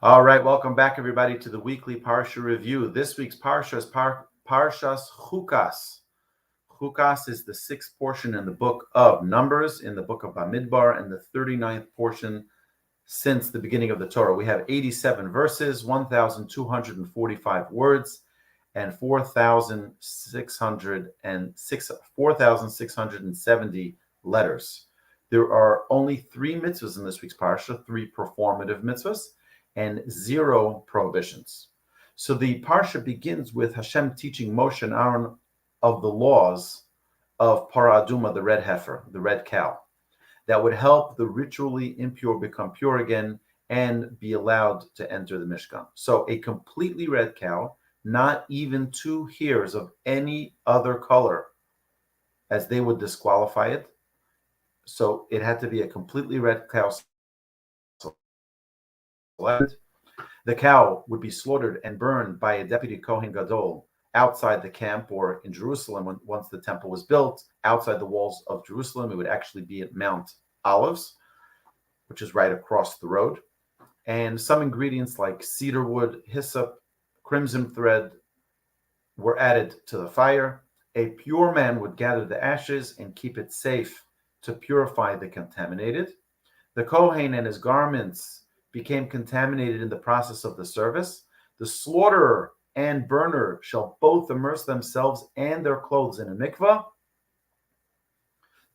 All right, welcome back, everybody, to the weekly Parsha review. This week's Parsha is Parshas Chukas. Chukas is the sixth portion in the book of Numbers, in the book of Bamidbar, and the 39th portion since the beginning of the Torah. We have 87 verses, 1,245 words, and 4,670 letters. There are only three mitzvahs in this week's Parsha, three performative mitzvahs, and 0 prohibitions. So the Parsha begins with Hashem teaching Moshe and Aaron of the laws of Para Aduma, the red heifer, the red cow, that would help the ritually impure become pure again and be allowed to enter the Mishkan. So a completely red cow, not even 2 hairs of any other color, as they would disqualify it. So it had to be a completely red cow. The cow would be slaughtered and burned by a deputy Kohen Gadol outside the camp, or in Jerusalem, once the temple was built, outside the walls of Jerusalem. It would actually be at Mount Olives, which is right across the road. And some ingredients like cedar wood, hyssop, crimson thread were added to the fire. A pure man would gather the ashes and keep it safe to purify the contaminated. The Kohen and his garments became contaminated in the process of the service. The slaughterer and burner shall both immerse themselves and their clothes in a mikvah.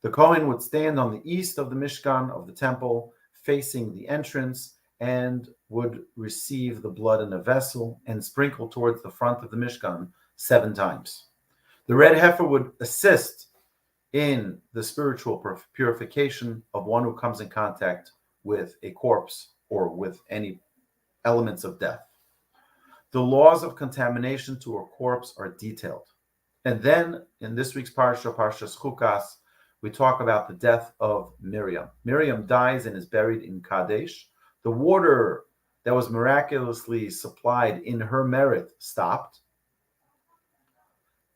The Kohen would stand on the east of the Mishkan of the temple, facing the entrance, and would receive the blood in a vessel and sprinkle towards the front of the Mishkan 7 times. The red heifer would assist in the spiritual purification of one who comes in contact with a corpse or with any elements of death. The laws of contamination to a corpse are detailed. And then in this week's Parsha, Parshas Chukas, we talk about the death of Miriam. Miriam dies and is buried in Kadesh. The water that was miraculously supplied in her merit stopped.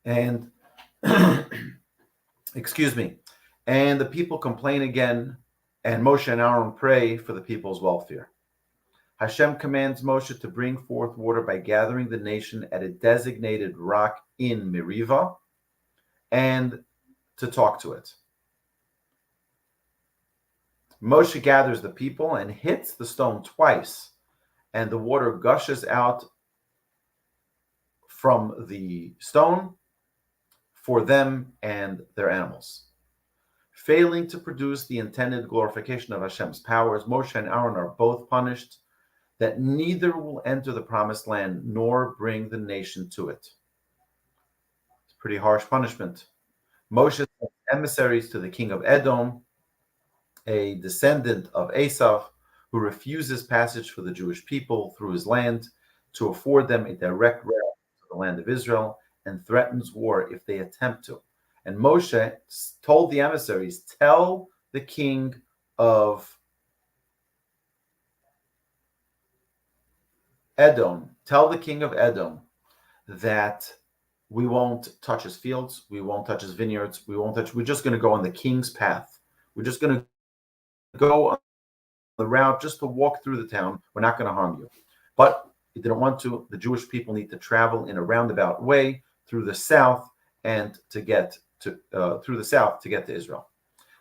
And, and the people complain again, and Moshe and Aaron pray for the people's welfare. Hashem commands Moshe to bring forth water by gathering the nation at a designated rock in Merivah and to talk to it. Moshe gathers the people and hits the stone twice, and the water gushes out from the stone for them and their animals. Failing to produce the intended glorification of Hashem's powers, Moshe and Aaron are both punished, that neither will enter the promised land nor bring the nation to it. It's a pretty harsh punishment. Moshe sent emissaries to the king of Edom, a descendant of Esau, who refuses passage for the Jewish people through his land to afford them a direct route to the land of Israel, and threatens war if they attempt to. And Moshe told the emissaries, tell the king of Edom that we won't touch his fields, we won't touch his vineyards, we're just going to go on the king's path. We're just going to go on the route just to walk through the town. We're not going to harm you. But he didn't want to. The Jewish people need to travel in a roundabout way through the south and to get to Israel.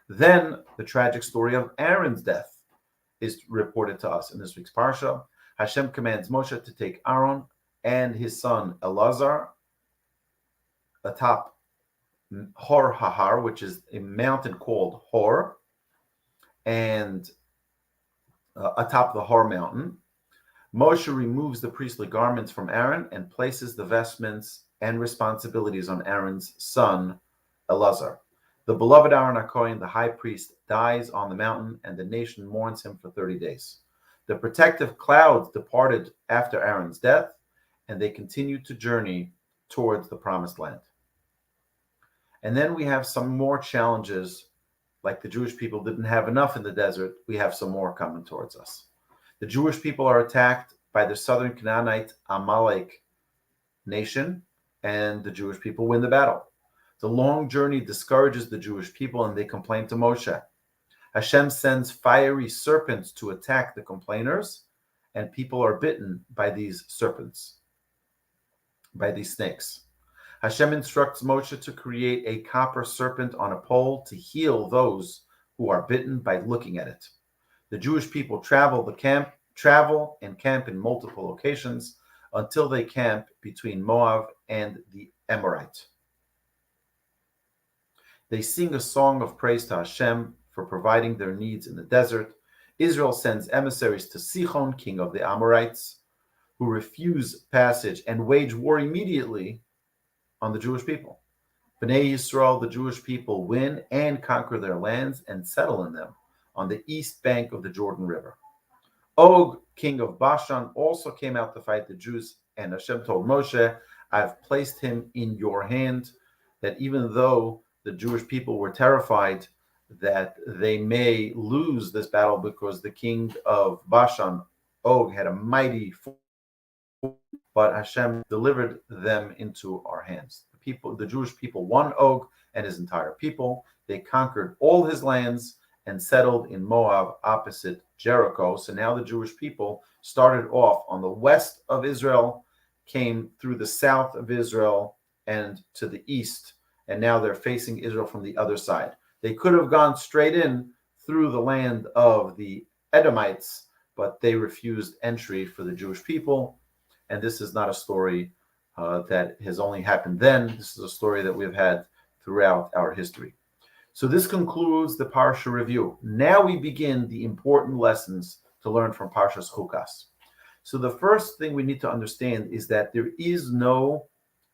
Then the tragic story of Aaron's death is reported to us in this week's Parsha. Hashem commands Moshe to take Aaron and his son Elazar atop Hor Hahar, which is a mountain called Hor, and atop the Hor mountain. Moshe removes the priestly garments from Aaron and places the vestments and responsibilities on Aaron's son Elazar. The beloved Aaron HaKohen, the high priest, dies on the mountain, and the nation mourns him for 30 days. The protective clouds departed after Aaron's death, and they continued to journey towards the promised land. And then we have some more challenges, like the Jewish people didn't have enough in the desert. We have some more coming towards us. The Jewish people are attacked by the southern Canaanite Amalek nation, and the Jewish people win the battle. The long journey discourages the Jewish people, and they complain to Moshe. Hashem sends fiery serpents to attack the complainers, and people are bitten by these serpents, by these snakes. Hashem instructs Moshe to create a copper serpent on a pole to heal those who are bitten by looking at it. The Jewish people travel and camp in multiple locations until they camp between Moab and the Amorite. They sing a song of praise to Hashem for providing their needs in the desert. Israel sends emissaries to Sichon, king of the Amorites, who refuse passage and wage war immediately on the Jewish people. Bnei Yisrael, the Jewish people, win and conquer their lands and settle in them on the east bank of the Jordan River. Og, king of Bashan, also came out to fight the Jews, and Hashem told Moshe, I've placed him in your hand, that even though the Jewish people were terrified that they may lose this battle because the king of Bashan, Og, had a mighty force, but Hashem delivered them into our hands. The Jewish people won Og and his entire people. They conquered all his lands and settled in Moab opposite Jericho. So now the Jewish people started off on the west of Israel, came through the south of Israel and to the east, and now they're facing Israel from the other side. They could have gone straight in through the land of the Edomites, but they refused entry for the Jewish people. And this is not a story that has only happened then. This is a story that we've had throughout our history. So this concludes the Parsha review. Now we begin the important lessons to learn from Parsha's Chukas. So the first thing we need to understand is that there is no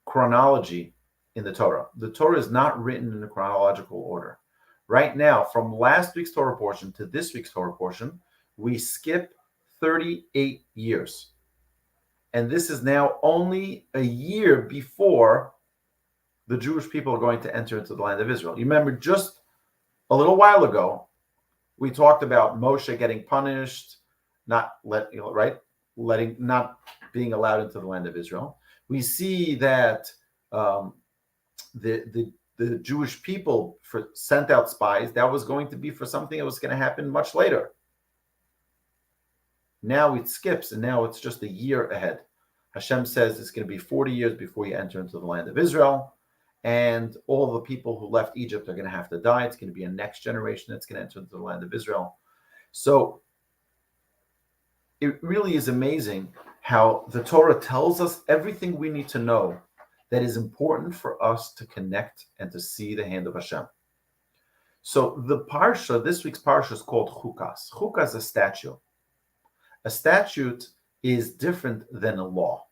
chronology in the Torah. The Torah is not written in a chronological order. Right now, from last week's Torah portion to this week's Torah portion, we skip 38 years. And this is now only a year before the Jewish people are going to enter into the land of Israel. You remember just a little while ago, we talked about Moshe getting punished, not being allowed into the land of Israel. We see that the Jewish people sent out spies. That was going to be for something that was going to happen much later. Now it skips, and now it's just a year ahead. Hashem says it's going to be 40 years before you enter into the land of Israel, and all the people who left Egypt are going to have to die. It's going to be a next generation that's going to enter into the land of Israel. So it really is amazing how the Torah tells us everything we need to know that is important for us to connect and to see the hand of Hashem. So the Parsha, this week's Parsha, is called Chukas. Chukas is a statute. A statute is different than a law.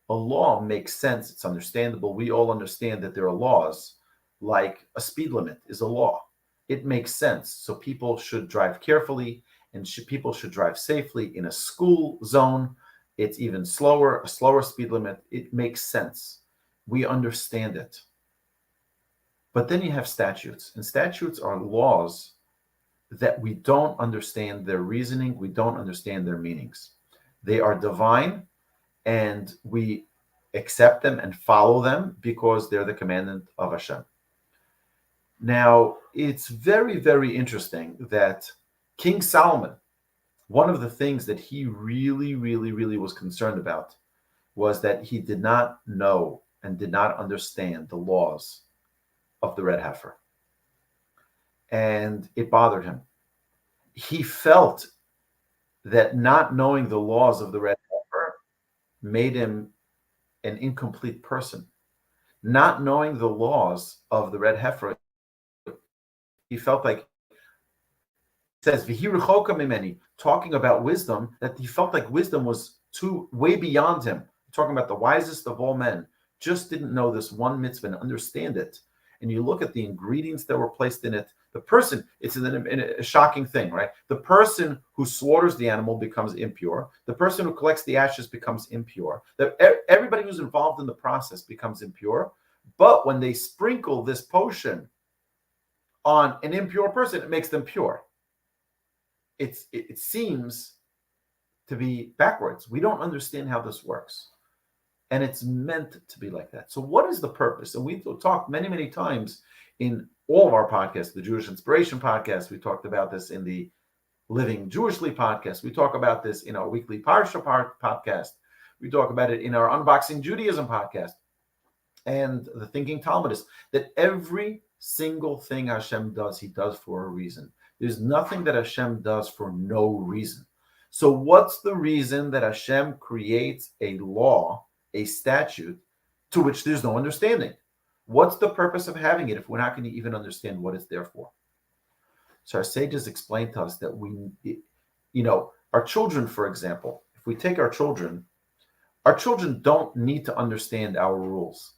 A law makes sense. It's understandable. We all understand that there are laws, like a speed limit is a law. It makes sense. So people should drive carefully, and people should drive safely. In a school zone, it's even slower, a slower speed limit. It makes sense. We understand it. But then you have statutes, and statutes are laws that we don't understand their reasoning, we don't understand their meanings. They are divine, and we accept them and follow them because they're the commandment of Hashem. Now, it's very, very interesting that King Solomon, one of the things that he really, really, really was concerned about was that he did not know and did not understand the laws of the red heifer. And it bothered him. He felt that not knowing the laws of the red heifer made him an incomplete person. Not knowing the laws of the red heifer, he felt like, it says, talking about wisdom, that he felt like wisdom was way beyond him. Talking about the wisest of all men, just didn't know this one mitzvah and understand it. And you look at the ingredients that were placed in it, the person, it's a shocking thing, right? The person who slaughters the animal becomes impure. The person who collects the ashes becomes impure. Everybody who's involved in the process becomes impure. But when they sprinkle this potion on an impure person, it makes them pure. It seems to be backwards. We don't understand how this works. And it's meant to be like that. So what is the purpose? And we've talked many, many times in all of our podcasts, the Jewish Inspiration podcast. We talked about this in the Living Jewishly podcast. We talk about this in our weekly Parsha podcast. We talk about it in our Unboxing Judaism podcast and the Thinking Talmudist, that every single thing Hashem does, he does for a reason. There's nothing that Hashem does for no reason. So what's the reason that Hashem creates a law, a statute, to which there's no understanding? What's the purpose of having it if we're not going to even understand what it's there for? So our sages explain to us that our children, for example, if we take our children don't need to understand our rules.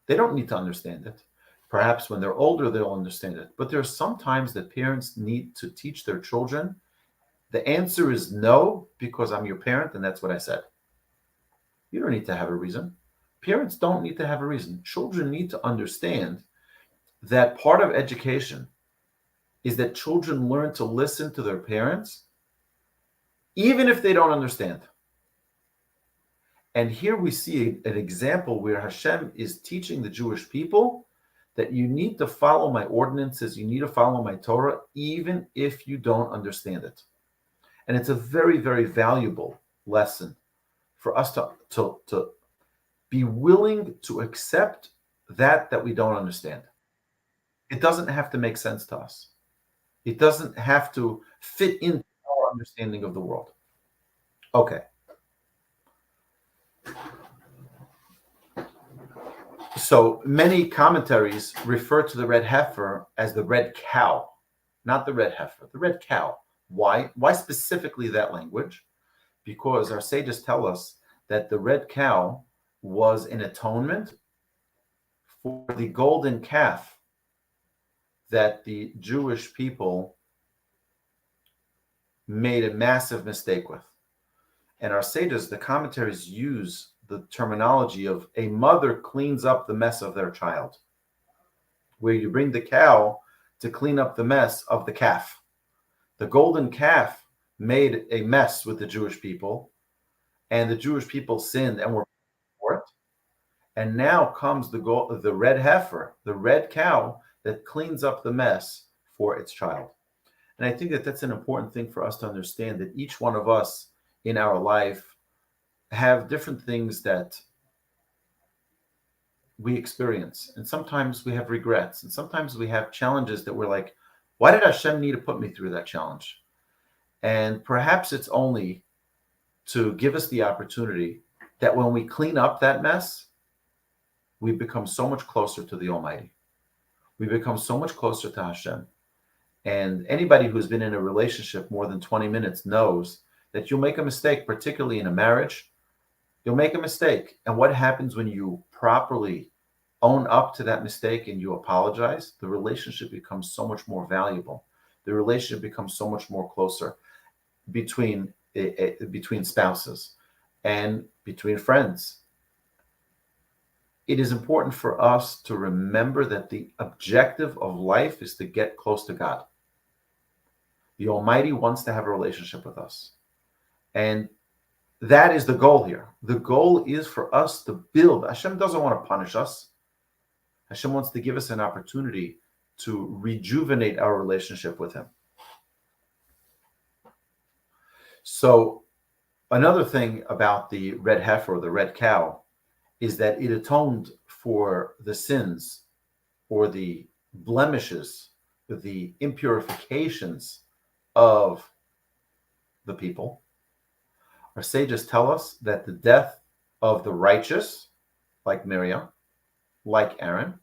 They don't need to understand it. Perhaps when they're older, they'll understand it. But there are some times that parents need to teach their children. The answer is no, because I'm your parent, and that's what I said. You don't need to have a reason. Parents don't need to have a reason. Children need to understand that part of education is that children learn to listen to their parents, even if they don't understand. And here we see an example where Hashem is teaching the Jewish people that you need to follow my ordinances, you need to follow my Torah, even if you don't understand it. And it's a very, very valuable lesson for us to be willing to accept that we don't understand. It doesn't have to make sense to us. It doesn't have to fit into our understanding of the world. Okay. So many commentaries refer to the red heifer as the red cow, not the red heifer, the red cow. Why? Why specifically that language? Because our sages tell us that the red cow was an atonement for the golden calf that the Jewish people made a massive mistake with. And our sages, the commentaries, use the terminology of a mother cleans up the mess of their child, where you bring the cow to clean up the mess of the calf. The golden calf made a mess with the Jewish people, and the Jewish people sinned and were for it. And now comes the red heifer, the red cow that cleans up the mess for its child. And I think that that's an important thing for us to understand, that each one of us in our life have different things that we experience. And sometimes we have regrets. And sometimes we have challenges that we're like, why did Hashem need to put me through that challenge? And perhaps it's only to give us the opportunity that when we clean up that mess, we become so much closer to the Almighty. We become so much closer to Hashem. And anybody who's been in a relationship more than 20 minutes knows that you'll make a mistake, particularly in a marriage. You'll make a mistake. And what happens when you properly own up to that mistake and you apologize? The relationship becomes so much more valuable. The relationship becomes so much more closer between spouses and between friends. It is important for us to remember that the objective of life is to get close to God. The Almighty wants to have a relationship with us. And that is the goal here. The goal is for us to build. Hashem doesn't want to punish us. Hashem wants to give us an opportunity to rejuvenate our relationship with Him. So another thing about the red heifer or the red cow is that it atoned for the sins or the blemishes, the impurifications of the people. Our sages tell us that the death of the righteous, like Miriam, like Aaron,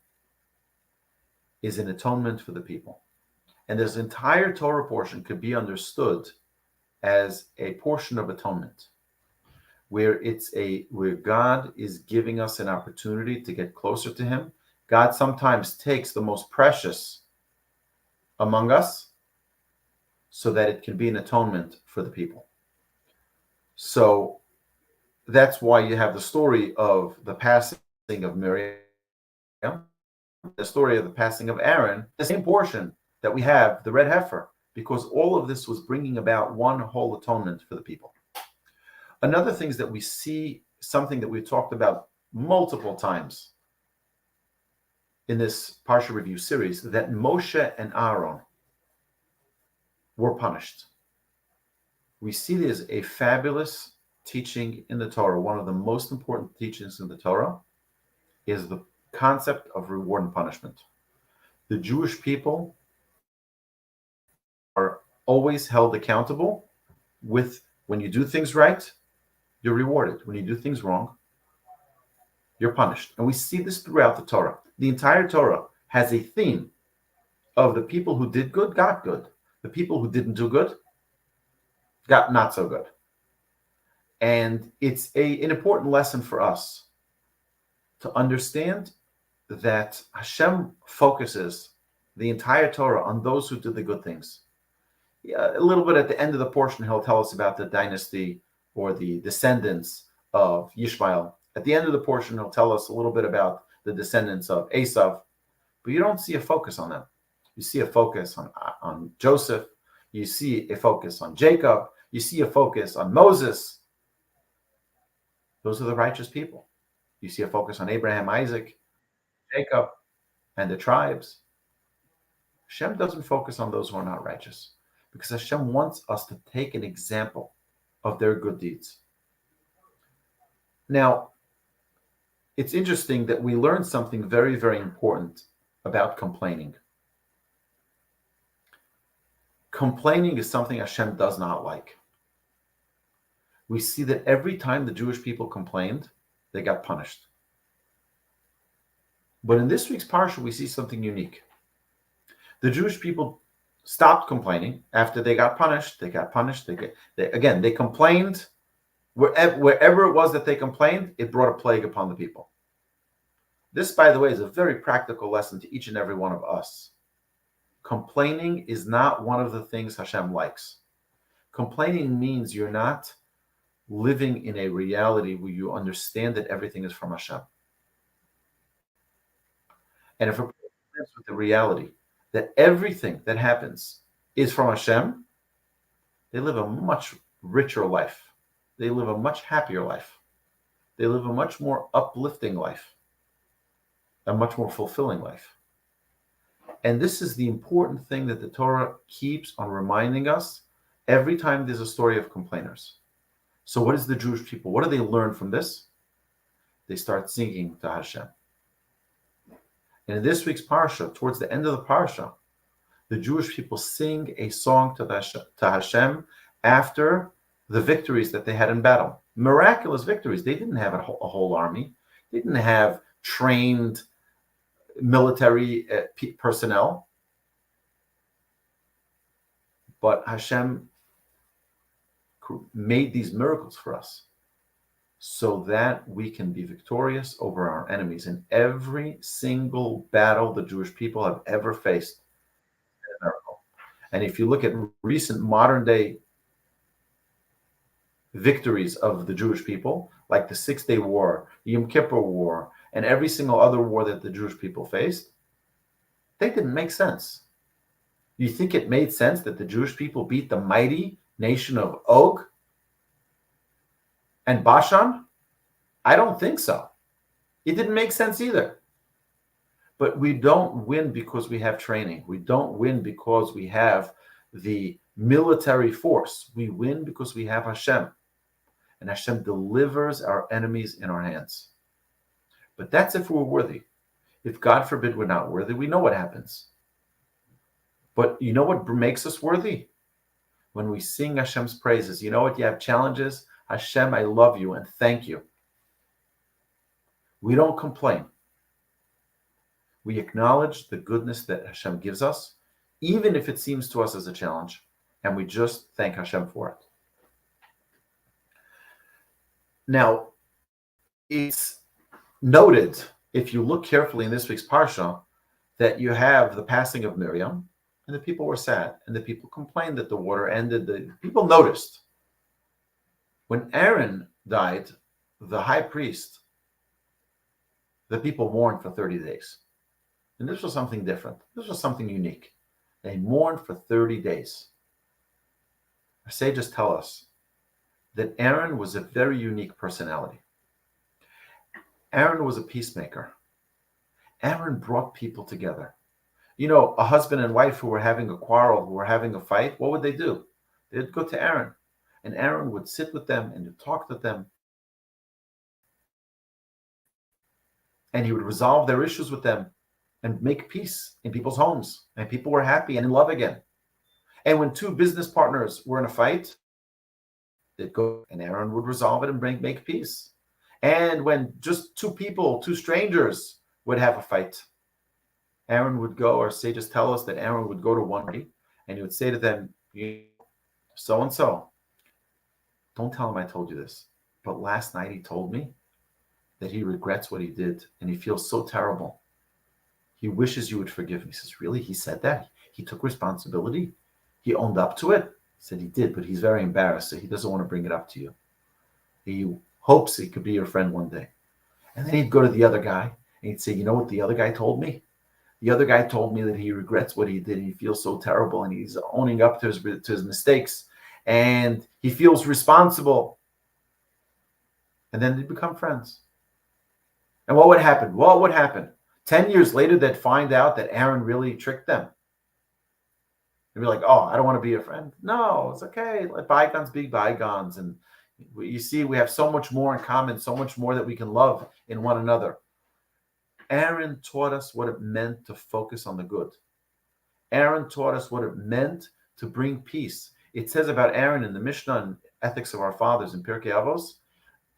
is an atonement for the people. And this entire Torah portion could be understood as a portion of atonement, where God is giving us an opportunity to get closer to Him. God sometimes takes the most precious among us so that it can be an atonement for the people. So that's why you have the story of the passing of Miriam, the story of the passing of Aaron, the same portion that we have, the red heifer, because all of this was bringing about one whole atonement for the people. Another thing is that we see something that we've talked about multiple times in this Parsha review series, that Moshe and Aaron were punished. We see there's a fabulous teaching in the Torah. One of the most important teachings in the Torah is the concept of reward and punishment. The Jewish people are always held accountable with when you do things right, you're rewarded. When you do things wrong, you're punished. And we see this throughout the Torah. The entire Torah has a theme of the people who did good got good. The people who didn't do good got not so good. And it's an important lesson for us to understand that Hashem focuses the entire Torah on those who did the good things. Yeah, a little bit at the end of the portion, he'll tell us about the dynasty or the descendants of Yishmael. At the end of the portion, he'll tell us a little bit about the descendants of Esav, but you don't see a focus on them. You see a focus on Joseph. You see a focus on Jacob. You see a focus on Moses. Those are the righteous people. You see a focus on Abraham, Isaac, Jacob, and the tribes. Hashem doesn't focus on those who are not righteous because Hashem wants us to take an example of their good deeds. Now, it's interesting that we learn something very, very important about complaining. Complaining is something Hashem does not like. We see that every time the Jewish people complained, they got punished. But in this week's Parsha, we see something unique. The Jewish people stopped complaining after they got punished. They got punished. They complained. Wherever it was that they complained, it brought a plague upon the people. This, by the way, is a very practical lesson to each and every one of us. Complaining is not one of the things Hashem likes. Complaining means you're not living in a reality where you understand that everything is from Hashem. And if a person lives with the reality that everything that happens is from Hashem, they live a much richer life. They live a much happier life. They live a much more uplifting life, a much more fulfilling life. And this is the important thing that the Torah keeps on reminding us every time there's a story of complainers. So what is the Jewish people? What do they learn from this? They start singing to Hashem. And in this week's Parsha, towards the end of the Parsha, the Jewish people sing a song to Hashem after the victories that they had in battle. Miraculous victories. They didn't have a whole army. They didn't have trained military personnel. But Hashem made these miracles for us so that we can be victorious over our enemies in every single battle the Jewish people have ever faced. A miracle. And if you look at recent modern day victories of the Jewish people, like the 6-Day War, the Yom Kippur War, and every single other war that the Jewish people faced, they didn't make sense. You think it made sense that the Jewish people beat the mighty nation of Og and Bashan? I don't think so. It didn't make sense either. But we don't win because we have training. We don't win because we have the military force. We win because we have Hashem. And Hashem delivers our enemies in our hands. But that's if we're worthy. If God forbid we're not worthy, we know what happens. But you know what makes us worthy? When we sing Hashem's praises. You know what? You have challenges. Hashem, I love you and thank you. We don't complain. We acknowledge the goodness that Hashem gives us, even if it seems to us as a challenge, and we just thank Hashem for it. Now, it's noted, if you look carefully in this week's Parsha, that you have the passing of Miriam, and the people were sad, and the people complained that the water ended. The people noticed. When Aaron died, the high priest, the people mourned for 30 days. And this was something different. This was something unique. They mourned for 30 days. Our sages tell us that Aaron was a very unique personality. Aaron was a peacemaker. Aaron brought people together. A husband and wife who were having a quarrel, who were having a fight, what would they do? They'd go to Aaron, and Aaron would sit with them and talk to them, and he would resolve their issues with them and make peace in people's homes, and people were happy and in love again. And when two business partners were in a fight, they'd go and Aaron would resolve it and make peace. And when just two people, two strangers would have a fight, Aaron would go, or sages tell us that Aaron would go to one party and he would say to them, so and so, don't tell him I told you this, but last night he told me that he regrets what he did and he feels so terrible. He wishes you would forgive me. He says, really? He said that? He took responsibility? He owned up to it? He said he did, but he's very embarrassed, so he doesn't want to bring it up to you. He hopes he could be your friend one day. And then he'd go to the other guy and he'd say, you know what the other guy told me? The other guy told me that he regrets what he did. And he feels so terrible and he's owning up to his mistakes and he feels responsible. And then they'd become friends. And what would happen? What would happen? 10 years later, they'd find out that Aaron really tricked them. They'd be like, oh, I don't want to be a friend. No, it's okay. Let bygones be bygones. And you see, we have so much more in common, so much more that we can love in one another. Aaron taught us what it meant to focus on the good. Aaron taught us what it meant to bring peace. It says about Aaron in the Mishnah and Ethics of Our Fathers in Pirkei Avos,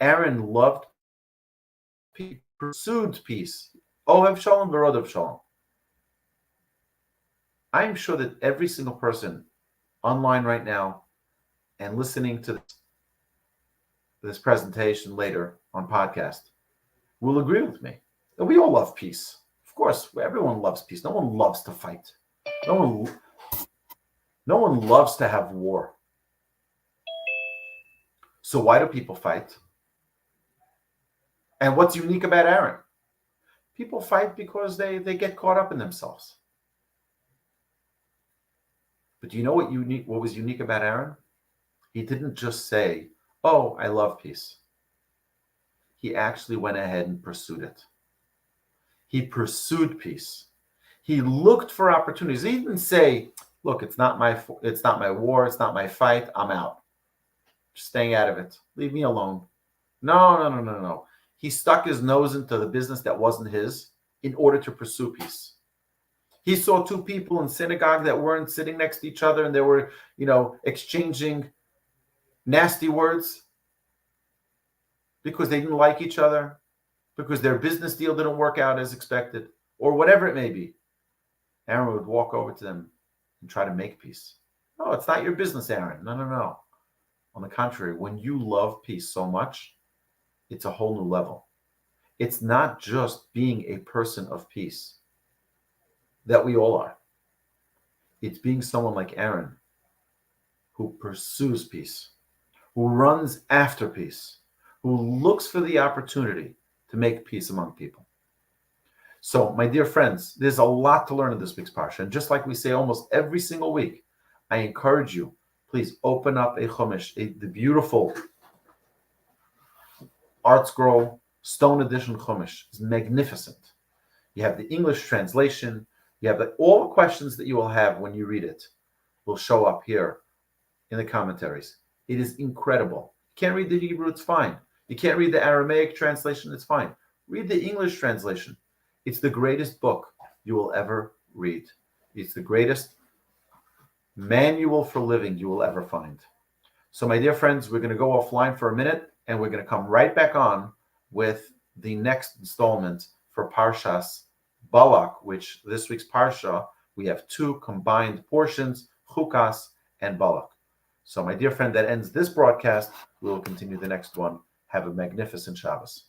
Aaron loved peace, pursued peace. Ohev Shalom, Verodav Shalom. I am sure that every single person online right now and listening to this presentation later on podcast will agree with me. And we all love peace. Of course, everyone loves peace. No one loves to fight. No one loves to have war. So why do people fight? And what's unique about Aaron? People fight because they get caught up in themselves. But do you know what was unique about Aaron? He didn't just say, oh, I love peace. He actually went ahead and pursued it. He pursued peace. He looked for opportunities. He didn't say, look, it's not my war, it's not my fight, I'm out. Just staying out of it. Leave me alone. No. He stuck his nose into the business that wasn't his in order to pursue peace. He saw two people in synagogue that weren't sitting next to each other and they were, exchanging nasty words because they didn't like each other, because their business deal didn't work out as expected, or whatever it may be. Aaron would walk over to them and try to make peace. No, it's not your business, Aaron. No. On the contrary, when you love peace so much, it's a whole new level. It's not just being a person of peace that we all are. It's being someone like Aaron who pursues peace, who runs after peace, who looks for the opportunity to make peace among people. So, my dear friends, there's a lot to learn in this week's Parsha. And just like we say almost every single week, I encourage you, please open up a Chumash, the beautiful Art Scroll Stone Edition Chumash. It's magnificent. You have the English translation. You have all the questions that you will have when you read it will show up here in the commentaries. It is incredible. You can't read the Hebrew, it's fine. You can't read the Aramaic translation, it's fine. Read the English translation. It's the greatest book you will ever read. It's the greatest manual for living you will ever find. So, my dear friends, we're going to go offline for a minute, and we're going to come right back on with the next installment for Parshas Balak, which this week's Parsha, we have two combined portions, Chukas and Balak. So, my dear friend, that ends this broadcast. We will continue the next one. Have a magnificent Shabbos.